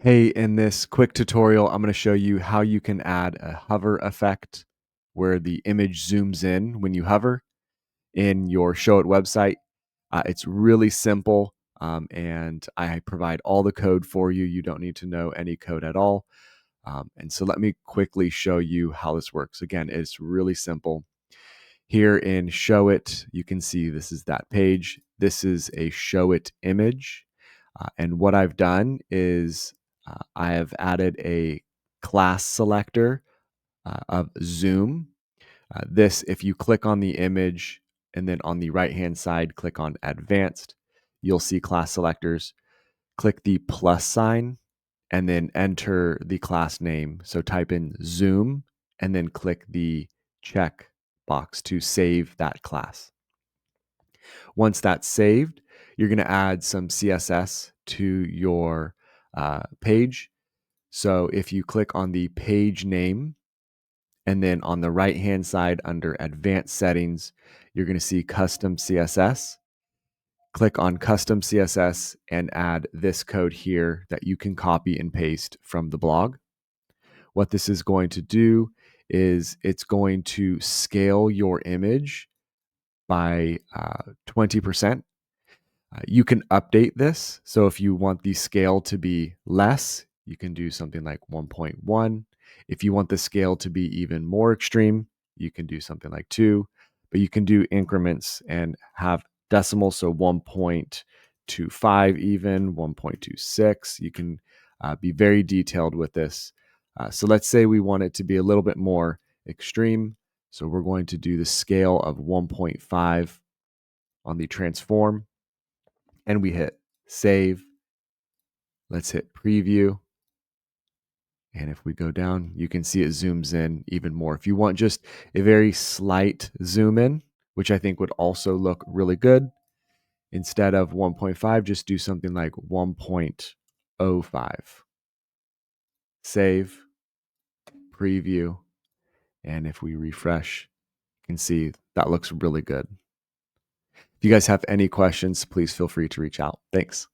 Hey, in this quick tutorial, I'm going to show you how you can add a hover effect where the image zooms in when you hover in your Showit website. It's really simple, and I provide all the code for you. You don't need to know any code at all. And so let me quickly show you how this works. Again, it's really simple. Here in Showit, you can see this is that page. This is a Showit image. And what I've done is I have added a class selector of zoom. This, if you click on the image and then on the right hand side, click on advanced, you'll see class selectors. Click the plus sign and then enter the class name. So type in zoom and then click the check box to save that class. Once that's saved, you're going to add some CSS to your page. So if you click on the page name and then on the right hand side under advanced settings, you're going to see custom CSS. Click on custom CSS and add this code here that you can copy and paste from the blog. What this is going to do is it's going to scale your image by 20%. You can update this. So if you want the scale to be less, you can do something like 1.1. If you want the scale to be even more extreme, you can do something like 2. But you can do increments and have decimals, so 1.25 even, 1.26. You can be very detailed with this. So let's say we want it to be a little bit more extreme. So we're going to do the scale of 1.5 on the transform. And we hit save. Let's hit preview. And if we go down, you can see it zooms in even more. If you want just a very slight zoom in, which I think would also look really good, instead of 1.5, just do something like 1.05. Save, preview, and if we refresh, you can see that looks really good. If you guys have any questions, please feel free to reach out. Thanks.